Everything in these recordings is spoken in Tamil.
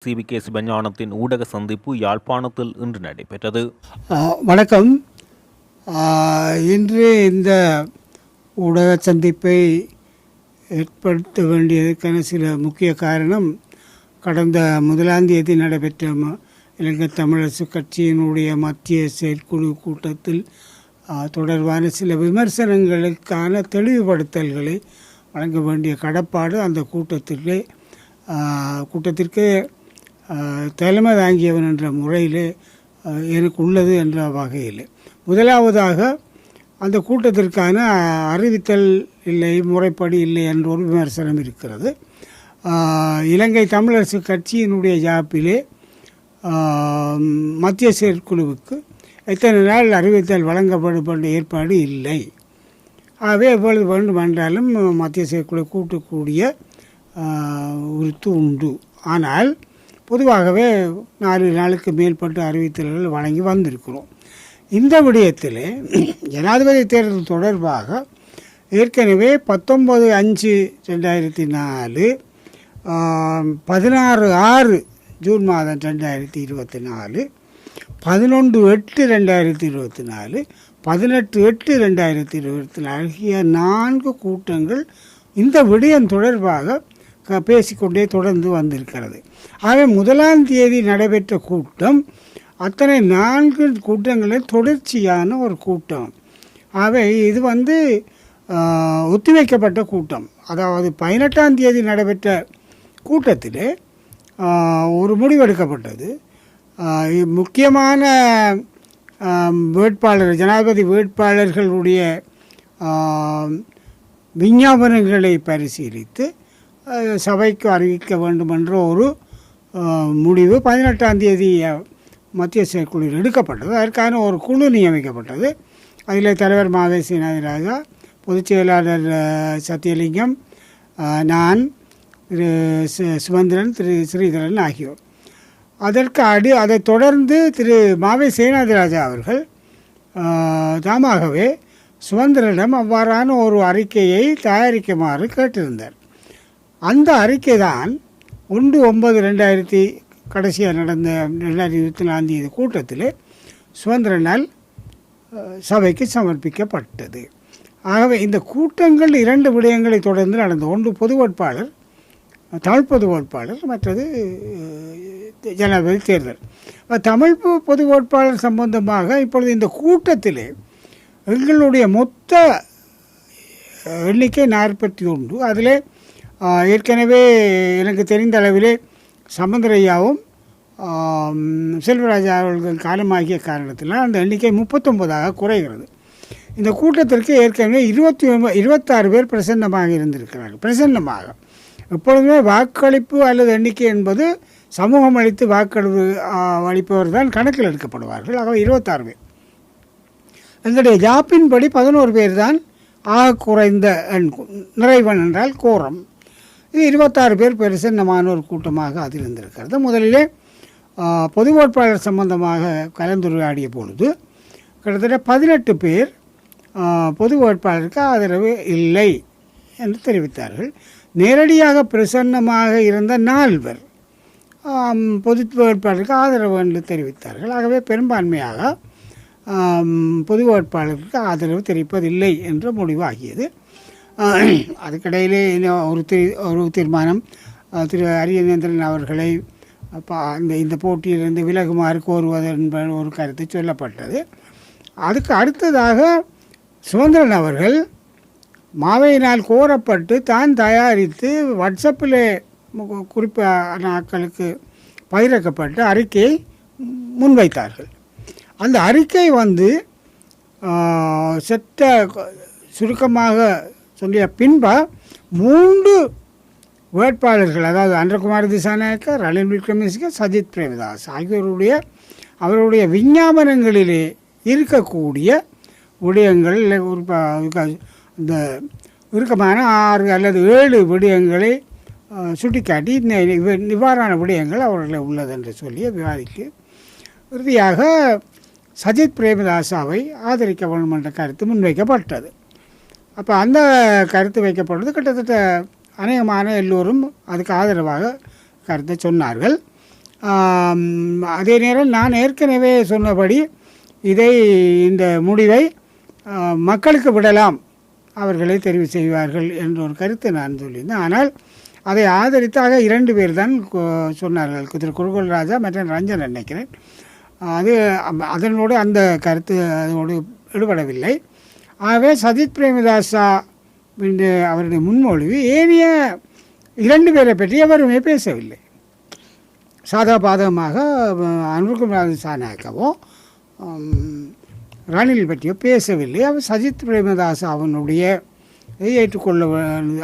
CBK சிவஞானத்தின் ஊடக சந்திப்பு யாழ்ப்பாணத்தில் இன்று நடைபெற்றது. வணக்கம். இன்று இந்த ஊடக சந்திப்பை ஏற்படுத்த வேண்டியதற்கான சில முக்கிய காரணம், கடந்த 1ஆம் தேதி நடைபெற்ற இலங்கை தமிழரசு கட்சியினுடைய மத்திய செயற்குழு கூட்டத்தில் தொடர்பான சில விமர்சனங்களுக்கான தெளிவுபடுத்தல்களை வழங்க வேண்டிய கடப்பாடு அந்த கூட்டத்திற்கு தலைமை தாங்கியவன் என்ற முறையில் எனக்கு உள்ளது என்ற வகையில், முதலாவதாக அந்த கூட்டத்திற்கான அறிவித்தல் இல்லை, முறைப்படி இல்லை என்ற ஒரு விமர்சனம் இருக்கிறது. இலங்கை தமிழரசு கட்சியினுடைய ஜாப்பிலே மத்திய செயற்குழுவுக்கு எத்தனை நாள் அறிவித்தல் வழங்கப்படும் என்ற ஏற்பாடு இல்லை. ஆகவே எப்பொழுது வேண்டுமென்றாலும் மத்திய செயற்குழு கூட்டக்கூடிய உறுத்து உண்டு. ஆனால் பொதுவாகவே 4 நாளுக்கு மேற்பட்ட அறிவித்தல்கள் வழங்கி வந்திருக்கிறோம். இந்த விடயத்தில் ஜனாதிபதி தேர்தல் தொடர்பாக ஏற்கனவே 19/5/2004, 16/6 ஜூன் மாதம் 2024, 11/8/2024, 18/8/2024 ஆகிய 4 கூட்டங்கள் இந்த விடயம் தொடர்பாக பேசிக்கொண்டே தொடர்ந்து வந்திருக்கிறது. ஆகவே 1ஆம் தேதி நடைபெற்ற கூட்டம் அத்தனை 4 கூட்டங்களில் தொடர்ச்சியான ஒரு கூட்டம். ஆகவே இது ஒத்திவைக்கப்பட்ட கூட்டம். அதாவது 18ஆம் தேதி நடைபெற்ற கூட்டத்தில் ஒரு முடிவெடுக்கப்பட்டது. முக்கியமான வேட்பாளர், ஜனாதிபதி வேட்பாளர்களுடைய விஞ்ஞாபனங்களை பரிசீலித்து சபைக்கு அறிவிக்க வேண்டும் என்ற ஒரு முடிவு 18ஆம் தேதி மத்திய செயற்குழுவில் எடுக்கப்பட்டது. அதற்கான ஒரு குழு நியமிக்கப்பட்டது. அதில் தலைவர் மாவே சேனாதிராஜா, பொதுச் செயலாளர் சத்தியலிங்கம், நான், திரு சுமந்திரன், திரு ஸ்ரீதரன் ஆகியோர். அதைத் தொடர்ந்து திரு மாவே சேனாதிராஜா அவர்கள் தாமாகவே சுமந்திரனிடம் அவ்வாறான ஒரு அறிக்கையை தயாரிக்குமாறு கேட்டிருந்தார். அந்த அறிக்கை தான் 1/9/2000 கடைசியாக நடந்த 2024 கூட்டத்தில் சுமந்திரனால் சபைக்கு சமர்ப்பிக்கப்பட்டது. ஆகவே இந்த கூட்டங்கள் 2 விடயங்களை தொடர்ந்து நடந்தது. ஒன்று பொது வேட்பாளர், தமிழ் பொது வேட்பாளர், மற்றது ஜனாதிபதி தேர்தல். தமிழ் பொது வேட்பாளர் சம்பந்தமாக இப்பொழுது இந்த கூட்டத்தில் எங்களுடைய மொத்த எண்ணிக்கை 41. அதில் ஏற்கனவே எனக்கு தெரிந்த அளவிலே சம்பந்தரையாவும் செல்வராஜா அவர்கள் காலமாகிய காரணத்தினால் அந்த எண்ணிக்கை 39ஆக குறைகிறது. இந்த கூட்டத்திற்கு ஏற்கனவே 26 பேர் பிரசன்னமாக இருந்திருக்கிறார்கள். பிரசன்னமாக எப்பொழுதுமே வாக்களிப்பு அல்லது எண்ணிக்கை என்பது சமூகம் அளித்து வாக்களிப்பு அளிப்பவர் தான் கணக்கில் எடுக்கப்படுவார்கள். ஆகவே 26 பேர். எங்களுடைய ஜாப்பின்படி 11 பேர் தான் ஆக குறைந்த நிறைவன் என்றால் கோரம். இது 26 பேர் பிரசன்னமான ஒரு கூட்டமாக அதில் இருந்திருக்கிறது. முதலிலே பொது வேட்பாளர் சம்பந்தமாக கலந்துரையாடிய பொழுது கிட்டத்தட்ட 18 பேர் பொது வேட்பாளருக்கு ஆதரவு இல்லை என்று தெரிவித்தார்கள். நேரடியாக பிரசன்னமாக இருந்த 4 பேர் பொது வேட்பாளருக்கு ஆதரவு என்று தெரிவித்தார்கள். ஆகவே பெரும்பான்மையாக பொது வேட்பாளருக்கு ஆதரவு தெரிவிப்பதில்லை என்ற முடிவாகியது. அதுக்கிடையிலே ஒரு தீர்மானம் திரு அரியநேந்திரன் அவர்களை இந்த போட்டியிலிருந்து விலகுமாறு கோருவது என்பது ஒரு கருத்து சொல்லப்பட்டது. அதுக்கு அடுத்ததாக சுமந்திரன் அவர்கள் மாவையினால் கோரப்பட்டு தான் தயாரித்து வாட்ஸ்அப்பில் குறிப்பான ஆட்களுக்கு பகிரக்கப்பட்ட அறிக்கையை முன்வைத்தார்கள். அந்த அறிக்கை சற்ற சுருக்கமாக சொல்லிய பின்பா 3 வேட்பாளர்கள், அதாவது அன்றகுமார் திசாநாயக்க, ரணில் விக்ரமசிங்க, சஜித் பிரேமதாஸ் ஆகியோருடைய அவருடைய விஞ்ஞாபனங்களிலே இருக்கக்கூடிய விடயங்கள் இந்த இறுக்கமான 6 அல்லது 7 விடயங்களை சுட்டிக்காட்டி நிவாரண விடயங்கள் அவர்களை உள்ளது என்று சொல்லி விவாதிக்கு இறுதியாக சஜித் பிரேமதாசாவை ஆதரிக்க வேண்டும் என்ற கருத்து முன்வைக்கப்பட்டது. அப்போ அந்த கருத்து வைக்கப்பட்டது. கிட்டத்தட்ட அநேகமான எல்லோரும் அதுக்கு ஆதரவாக கருத்தை சொன்னார்கள். அதே நேரம் நான் ஏற்கனவே சொன்னபடி இந்த முடிவை மக்களுக்கு விடலாம், அவர்களை தெரிவு செய்வார்கள் என்ற ஒரு கருத்தை நான் சொல்லியிருந்தேன். ஆனால் அதை ஆதரித்தாக 2 பேர் தான் சொன்னார்கள், திரு குருகோல் ராஜா மற்றும் ரஞ்சன் நினைக்கிறேன். அதனோடு அந்த கருத்து அதோடு ஈடுபடவில்லை. ஆகவே சஜித் பிரேமதாசா என்று அவருடைய முன்மொழிவு ஏனைய 2 பேரை பற்றி எவருமே பேசவில்லை. சாதா பாதகமாக அனுர்குமார் சாநாயக்கவோ ரணில் பற்றியோ பேசவில்லை. அவர் சஜித் பிரேமதாஸ் அவனுடைய ஏற்றுக்கொள்ள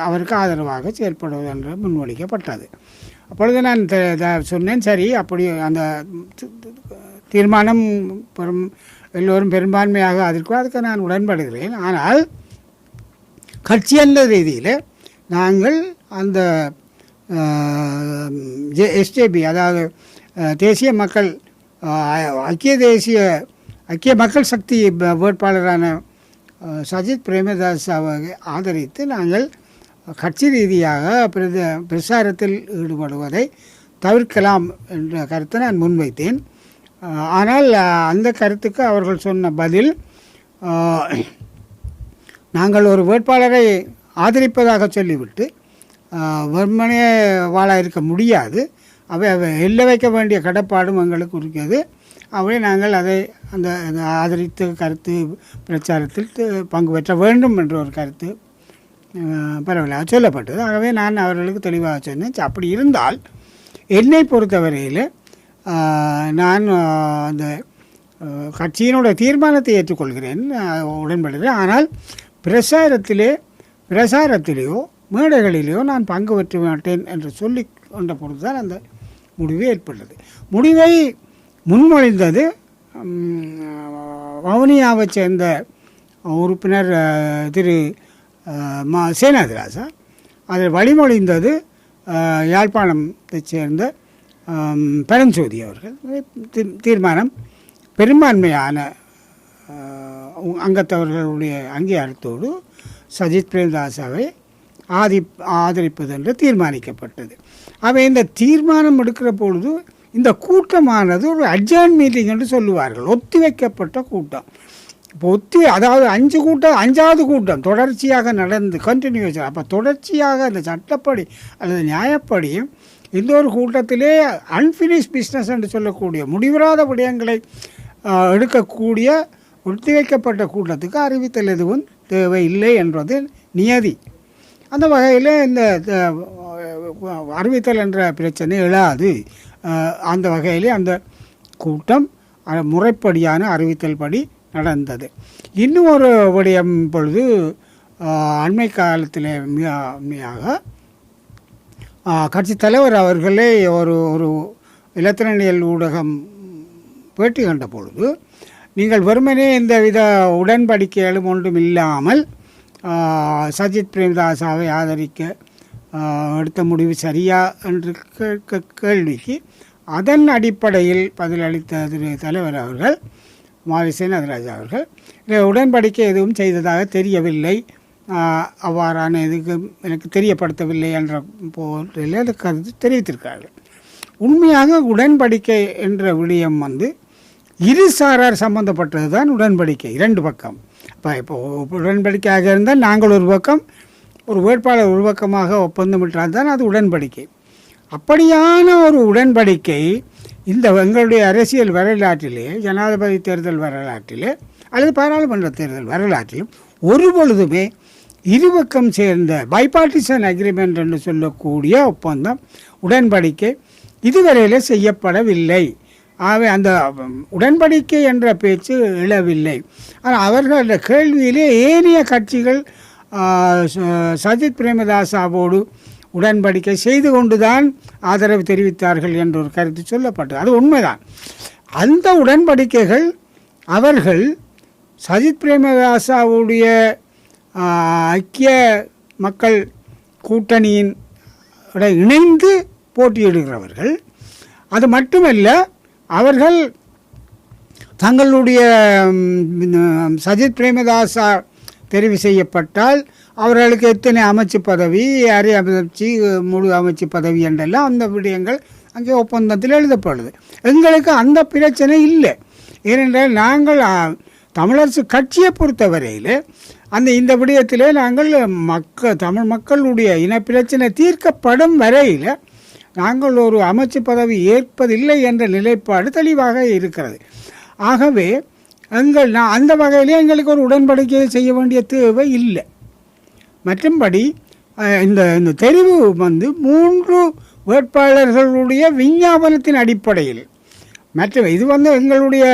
அவருக்கு ஆதரவாக செயல்படுவது என்று முன்மொழிக்கப்பட்டது. அப்பொழுது நான் சொன்னேன், சரி அப்படி அந்த தீர்மானம் எல்லோரும் பெரும்பான்மையாக அதுக்கு நான் உடன்படுகிறேன். ஆனால் கட்சி என்ற ரீதியில் நாங்கள் அந்த எஸ்ஜேபி, அதாவது தேசிய மக்கள் ஐக்கிய மக்கள் சக்தி வேட்பாளரான சஜித் பிரேமதாசாவை ஆதரித்து நாங்கள் கட்சி ரீதியாக பிரச்சாரத்தில் ஈடுபடுவதை தவிர்க்கலாம் என்ற கருத்தை நான் முன்வைத்தேன். ஆனால் அந்த கருத்துக்கு அவர்கள் சொன்ன பதில், நாங்கள் ஒரு வேட்பாளரை ஆதரிப்பதாக சொல்லிவிட்டு வெறுமனே வாழ இருக்க முடியாது, அவை எல்லை வைக்க வேண்டிய கடப்பாடும் எங்களுக்கு இருக்கிறது, அவை நாங்கள் அதை அந்த ஆதரித்த கருத்து பிரச்சாரத்தில் பங்கு பெற்ற வேண்டும் என்ற ஒரு கருத்து பரவலாக சொல்லப்பட்டது. ஆகவே நான் அவர்களுக்கு தெளிவாக சொன்னேன், அப்படி இருந்தால் என்னை பொறுத்தவரையில் நான் அந்த கட்சியினுடைய தீர்மானத்தை ஏற்றுக்கொள்கிறேன், உடன்படுகிறேன். ஆனால் பிரசாரத்திலேயோ மேடைகளிலேயோ நான் பங்கு பெற்ற மாட்டேன் என்று சொல்லி கொண்ட பொழுது தான் அந்த முடிவு ஏற்பட்டது. முடிவை முன்மொழிந்தது வவுனியாவை சேர்ந்த உறுப்பினர் திரு சேனாதிராசா. அதில் வழிமொழிந்தது யாழ்ப்பாணத்தைச் சேர்ந்த பரஞ்சோதி அவர்கள். தீர்மானம் பெரும்பான்மையான அங்கத்தவர்களுடைய அங்கீகாரத்தோடு சஜித் பிரேமதாசாவை ஆதரிப்பது என்று தீர்மானிக்கப்பட்டது. அவை இந்த தீர்மானம் எடுக்கிற பொழுது இந்த கூட்டமானது ஒரு அட்ஜர்ன் மீட்டிங் என்று சொல்லுவார்கள், ஒத்தி வைக்கப்பட்ட கூட்டம். இப்போ அதாவது 5வது கூட்டம் தொடர்ச்சியாக நடந்து கண்டினியூஷன். அப்போ தொடர்ச்சியாக அந்த சட்டப்படி அல்லது நியாயப்படியும் இந்த ஒரு கூட்டத்திலே அன்ஃபினிஷ் பிஸ்னஸ் என்று சொல்லக்கூடிய முடிவராத விடயங்களை எடுக்கக்கூடிய ஒத்தி வைக்கப்பட்ட கூட்டத்துக்கு அறிவித்தல் எதுவும் தேவையில்லை என்பது நியதி. அந்த வகையில் இந்த அறிவித்தல் என்ற பிரச்சனை எழாது. அந்த வகையிலே அந்த கூட்டம் முறைப்படியான அறிவித்தல் படி நடந்தது. இன்னும் ஒரு விடயம் பொழுது அண்மை காலத்தில் மிக கட்சி தலைவர் அவர்களே ஒரு இலத்திரனியல் ஊடகம் பேட்டி கண்ட பொழுது, நீங்கள் வெறுமனே இந்த வித உடன்படிக்கைகளும் ஒன்றும் இல்லாமல் சஜித் பிரேமதாசாவை ஆதரிக்க எடுத்த முடிவு சரியா என்று கேள்விக்கு அதன் அடிப்படையில் பதிலளித்த திரு தலைவர் அவர்கள் சேனாதிராஜா அவர்கள் உடன்படிக்கை எதுவும் செய்ததாக தெரியவில்லை, அவ்வாறான எதுக்கு எனக்கு தெரியப்படுத்தவில்லை என்ற போதில் அது கருத்து தெரிவித்திருக்கார்கள். உண்மையாக உடன்படிக்கை என்ற விடயம் இருசாரார் சம்பந்தப்பட்டது தான் உடன்படிக்கை, 2 பக்கம். இப்போ உடன்படிக்கையாக இருந்தால் நாங்கள் ஒரு பக்கம், ஒரு வேட்பாளர் ஒரு பக்கமாக ஒப்பந்தமிட்டால் தான் அது உடன்படிக்கை. அப்படியான ஒரு உடன்படிக்கை இந்த எங்களுடைய அரசியல் வரலாற்றிலே, ஜனாதிபதி தேர்தல் வரலாற்றிலே அல்லது பாராளுமன்ற தேர்தல் வரலாற்றிலும் ஒரு பொழுதுமே இருபக்கம் சேர்ந்த பைபார்ட்டிசன் அக்ரிமெண்ட் என்று சொல்லக்கூடிய ஒப்பந்தம் உடன்படிக்கை இதுவரையிலே செய்யப்படவில்லை. ஆகவே அந்த உடன்படிக்கை என்ற பேச்சு எழவில்லை. ஆனால் அவர்களுடைய கேள்வியிலே ஏனைய கட்சிகள் சஜித் பிரேமதாசாவோடு உடன்படிக்கை செய்து கொண்டுதான் ஆதரவு தெரிவித்தார்கள் என்ற ஒரு கருத்து சொல்லப்பட்டது. அது உண்மைதான். அந்த உடன்படிக்கைகள் அவர்கள் சஜித் பிரேமதாசாவுடைய ஐக்கிய மக்கள் கூட்டணியின் இணைந்து போட்டியிடுகிறவர்கள். அது மட்டுமல்ல, அவர்கள் தங்களுடைய சஜித் பிரேமதாசா தெரிவு செய்யப்பட்டால் அவர்களுக்கு எத்தனை அமைச்சு பதவி, அரை அமைச்சு, முழு அமைச்சு பதவி என்றெல்லாம் அந்த விடயங்கள் அங்கே ஒப்பந்தத்தில் எழுதப்படுது. எங்களுக்கு அந்த பிரச்சனை இல்லை. ஏனென்றால் நாங்கள் தமிழரசு கட்சியை பொறுத்தவரையில் இந்த விடயத்திலே நாங்கள் தமிழ் மக்களுடைய இனப்பிரச்சனை தீர்க்கப்படும் வரையில் நாங்கள் ஒரு அமைச்சு பதவி ஏற்பதில்லை என்ற நிலைப்பாடு தெளிவாக இருக்கிறது. ஆகவே அந்த வகையிலே எங்களுக்கு ஒரு உடன்படிக்கையை செய்ய வேண்டிய தேவை இல்லை. மற்றும்படி இந்த தெரிவு 3 வேட்பாளர்களுடைய விஞ்ஞாபனத்தின் அடிப்படையில் மற்றும் இது எங்களுடைய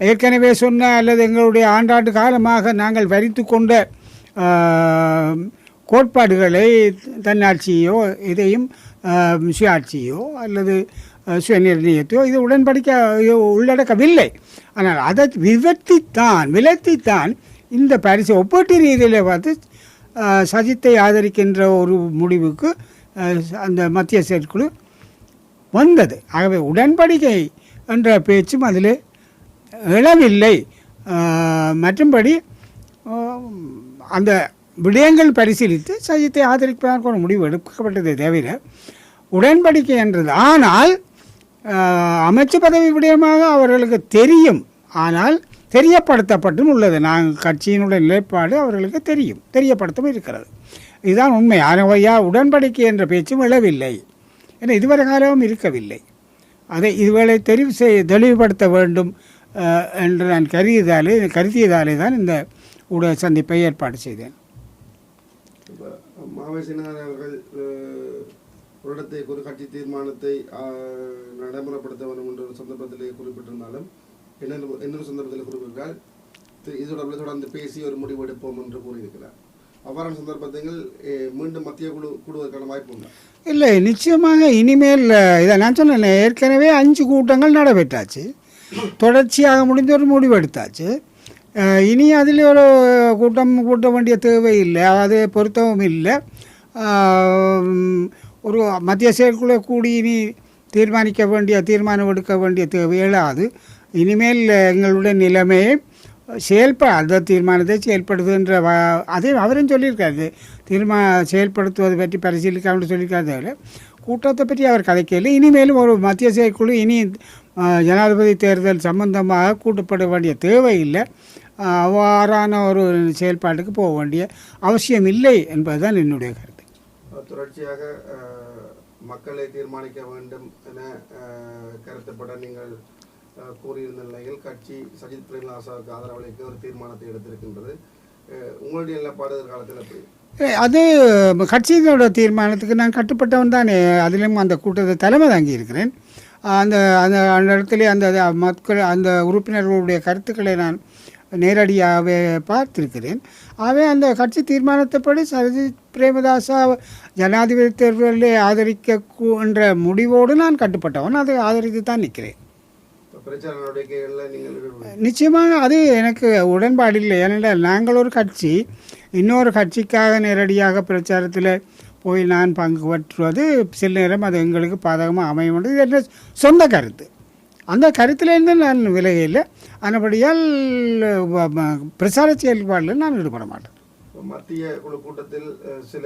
ஏற்கனவே சொன்ன அல்லது எங்களுடைய ஆண்டாண்டு காலமாக நாங்கள் வரித்து கொண்ட கோட்பாடுகளை தன்னாட்சியோ இதையும் சுயாட்சியோ அல்லது சுயநிர்ணயத்தையோ இது உடன்படிக்கை உள்ளடக்கவில்லை. ஆனால் அதை விலத்தித்தான் இந்த பரிசு ஒப்பீட்டு ரீதியில் பார்த்து சஜித்தை ஆதரிக்கின்ற ஒரு முடிவுக்கு அந்த மத்திய செயற்குழு வந்தது. ஆகவே உடன்படிக்கை என்ற பேச்சும் அதில் எழவில்லை. மற்றும்படி அந்த விடயங்கள் பரிசீலித்து சஜித்தை ஆதரிப்பதற்கு ஒரு முடிவு எடுக்கப்பட்டதை தவிர உடன்படிக்கை என்றது. ஆனால் அமைச்சு பதவி விடயமாக அவர்களுக்கு தெரியும், ஆனால் தெரியப்படுத்தப்பட்டும் உள்ளது. நாங்கள் கட்சியினுடைய நிலைப்பாடு அவர்களுக்கு தெரியப்படுத்தவும் இருக்கிறது. இதுதான் உண்மை. ஆனால் உடன்படிக்கை என்ற பேச்சும் எழவில்லை, ஏன்னா இதுவரை காலமும் இருக்கவில்லை. அதை இதுவேளை தெளிவுபடுத்த வேண்டும் என்று நான் கருதியதாலே தான் இந்த ஊடக சந்திப்பை ஏற்பாடு செய்தேன். மாவசினார் அவர்கள் ஒரு இடத்தை ஒரு கட்சி தீர்மானத்தை நடைமுறைப்படுத்த வேண்டும் என்ற ஒரு சந்தர்ப்பத்திலே குறிப்பிட்டிருந்தாலும் இன்னொரு சந்தர்ப்பத்தில் குறிப்பிட்டால் இது தொடர்ந்து பேசி ஒரு முடிவு எடுப்போம் என்று கூறியிருக்கிறார். அவ்வாறான சந்தர்ப்பத்தில் மீண்டும் மத்திய குழு கூடுவதற்கான வாய்ப்பு உண்டா? இல்லை, நிச்சயமாக இனிமேல் இதை நான் சொன்னேன். ஏற்கனவே 5 கூட்டங்கள் நடைபெற்றாச்சு, தொடர்ச்சியாக முடிந்த ஒரு முடிவு எடுத்தாச்சு. இனி அதில் ஒரு கூட்ட வேண்டிய தேவை இல்லை, அது பொருத்தமும் இல்லை. ஒரு மத்திய செயற்குழு கூடி இனி தீர்மானம் எடுக்க வேண்டிய தேவை எழாது. இனிமேல் எங்களுடைய நிலைமையை அந்த தீர்மானத்தை செயல்படுத்துகின்ற அதே அவரும் சொல்லியிருக்காரு. செயல்படுத்துவது பற்றி பரிசீலிக்காமல் சொல்லியிருக்காரு. கூட்டத்தை பற்றி அவர் கதைக்கல. இனிமேலும் ஒரு மத்திய செயற்குழு இனி ஜனாதிபதி தேர்தல் சம்பந்தமாக கூட்டப்பட வேண்டிய தேவை இல்லை. அவ்வாறான ஒரு செயல்பாட்டுக்கு போக வேண்டிய அவசியம் இல்லை என்பதுதான் என்னுடைய கருத்து. தொடர்ச்சியாக மக்களை தீர்மானிக்க வேண்டும் என கருத்துப்பட நீங்கள் கூறியிருந்த நிலையில் கட்சி சஜித் பிரேமதாசவுக்கு ஆதரவளிக்க ஒரு தீர்மானத்தை எடுத்திருக்கின்றது. உங்களுடைய நிலைப்பாடு காலத்தில் எப்படி? அது கட்சியினோட தீர்மானத்துக்கு நான் கட்டுப்பட்டவன் தான். அதிலும் அந்த கூட்டத்தை தலைமை தாங்கி இருக்கிறேன். அந்த இடத்துல அந்த உறுப்பினர்களுடைய கருத்துக்களை நான் நேரடியாகவே பார்த்திருக்கிறேன். ஆகவே அந்த கட்சி தீர்மானத்தைப்படி சஜித் பிரேமதாசா ஜனாதிபதி தேர்தலில் ஆதரிக்க என்ற முடிவோடு நான் கட்டுப்பட்டவன். அதை ஆதரித்து தான் நிற்கிறேன். நிச்சயமாக அது எனக்கு உடன்பாடு இல்லை. ஏனென்றால் நாங்கள் ஒரு கட்சி இன்னொரு கட்சிக்காக நேரடியாக பிரச்சாரத்தில் போய் நான் பங்கு பற்றுவது சில நேரம் அது எங்களுக்கு பாதகமாக அமைய வேண்டும். இது என்ன சொந்த கருத்து. அந்த கருத்திலேருந்து நான் விலகையில் ஆனபடியால் பிரச்சார செயல்பாடில் நான் ஈடுபட மாட்டேன். மத்திய குழு கூட்டத்தில் சில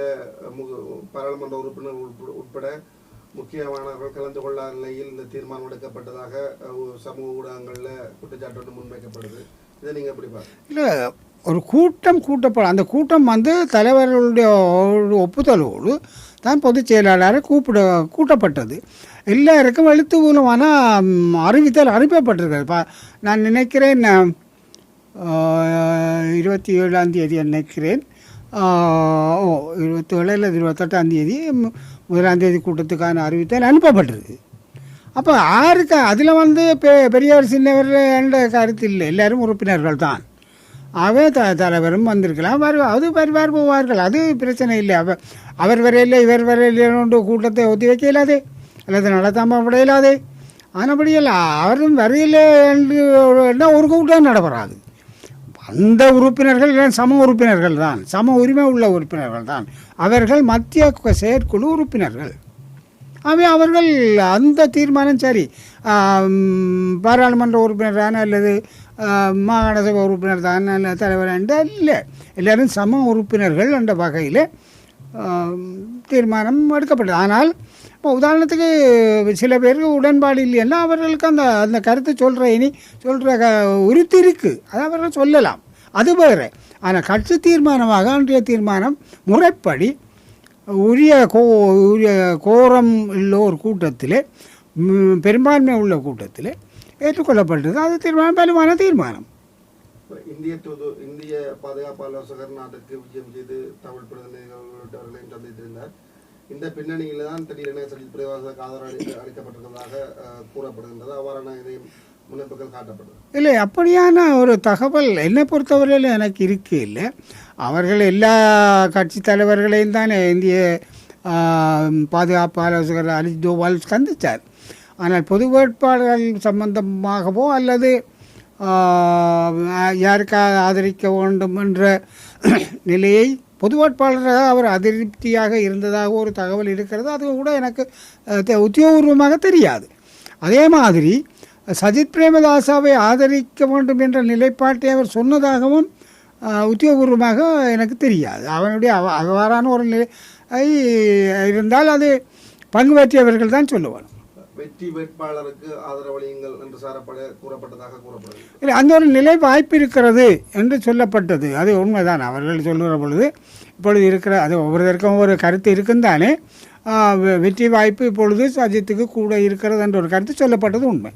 பாராளுமன்ற உறுப்பினர்கள் உட்பட முக்கியமானவர்கள் கலந்து கொள்ளாத நிலையில் இந்த தீர்மானம் எடுக்கப்பட்டதாக சமூக ஊடகங்களில் குற்றச்சாட்டு முன்வைக்கப்படுது. இதை நீங்கள் எப்படி பார்க்க? இல்லை, ஒரு கூட்டம் கூட்டப்படும். அந்த கூட்டம் தலைவர்களுடைய ஒப்புதலோடு தான் பொதுச் செயலாளரை கூட்டப்பட்டது. எல்லாருக்கும் எழுத்து மூலமான அறிவித்தல் அனுப்பப்பட்டிருக்கிறது. நான் நினைக்கிறேன் 27ஆம் தேதி நினைக்கிறேன். 27 இல்லை 28ஆம் தேதி 1ஆம் தேதி கூட்டத்துக்கான அறிவித்தல் அனுப்பப்பட்டிருக்கு. அப்போ யாருக்கு அதில் பெரியவர் சின்னவர் என்ற கருத்து இல்லை, எல்லோரும் உறுப்பினர்கள் தான். அவே தலைவரும் வந்திருக்கலாம், அது வருவார் போவார்கள், அது பிரச்சனை இல்லை. அவர் வரையில் இவர் வரையில் கூட்டத்தை ஒத்தி வைக்க இயலாதே அல்லது நடத்தாமல் விட இயலாதே. ஆனபடியில் அவரும் வரையில் ஒரு கூட்டம் நடைபெறாது. அந்த உறுப்பினர்கள் சம உறுப்பினர்கள் தான், சம உரிமை உள்ள உறுப்பினர்கள் தான். அவர்கள் மத்திய செயற்குழு உறுப்பினர்கள். அவர்கள் அந்த தீர்மானம் சரி, பாராளுமன்ற உறுப்பினர் தானே அல்லது மாகாண சபை உறுப்பினர் தான் அல்ல தலைவர் என்ற இல்லை, எல்லோரும் சம உறுப்பினர்கள் என்ற வகையில் தீர்மானம் எடுக்கப்பட்டது. ஆனால் இப்போ உதாரணத்துக்கு சில பேருக்கு உடன்பாடு இல்லைன்னா அவர்களுக்கு அந்த அந்த கருத்தை சொல்கிற உறுதி இருக்குது, அதை அவர்கள் சொல்லலாம், அது வேறு. ஆனால் கட்சி தீர்மானமாக அன்றைய தீர்மானம் முறைப்படி உரிய கோரம் உள்ள ஒரு கூட்டத்தில், பெரும்பான்மை உள்ள கூட்டத்தில் ஏற்றுக்கொள்ளப்பட்டது. அது தீர்மானம் வலுவான தீர்மானம். இந்திய பாதுகாப்பு ஆலோசகர் நாட்டுக்கு விஜயம் செய்து தமிழ் பிரதிநிதிகளையும் சந்தித்திருந்தார். இந்த பின்னணியில் தான் திடீரென சஜித் பிரேமதாசவுக்கு ஆதரவு அளிக்கப்பட்டிருந்ததாக கூறப்படுகின்றது. அவ்வாறான இதையும் முன்னெடுப்புகள் காட்டப்படுது. இல்லை, அப்படியான ஒரு தகவல் என்னை பொறுத்தவரையில் எனக்கு இருக்கு இல்லை. அவர்கள் எல்லா கட்சி தலைவர்களையும் தான் இந்திய பாதுகாப்பு ஆலோசகர் அஜித் தோவால் சந்தித்தார். ஆனால் பொது வேட்பாளர்கள் சம்பந்தமாகவோ அல்லது யாருக்காக ஆதரிக்க வேண்டும் என்ற நிலையை பொது வேட்பாளராக அவர் அதிருப்தியாக இருந்ததாக ஒரு தகவல் இருக்கிறது. அது கூட எனக்கு உத்தியோகபூர்வமாக தெரியாது. அதே மாதிரி சஜித் பிரேமதாசாவை ஆதரிக்க வேண்டும் என்ற நிலைப்பாட்டை அவர் சொன்னதாகவும் உத்தியோகபூர்வமாக எனக்கு தெரியாது. அவனுடைய அவ்வாறான ஒரு நிலை இருந்தால் அது பங்கு பெற்றியவர்கள் தான் சொல்லுவார். வெற்றி வேட்பாளருக்கு ஆதரவளியுங்கள் என்று கூறப்பட்டதாக கூறப்படுது. இல்லை, அந்த ஒரு நிலை வாய்ப்பு இருக்கிறது என்று சொல்லப்பட்டது. அது உண்மைதான். அவர்கள் சொல்லுகிற பொழுது இப்பொழுது இருக்கிற அது ஒவ்வொருத்தருக்கும் ஒரு கருத்து இருக்குந்தானே. வெற்றி வாய்ப்பு இப்பொழுது சஜித்துக்கு கூட இருக்கிறது என்ற ஒரு கருத்து சொல்லப்பட்டது உண்மை.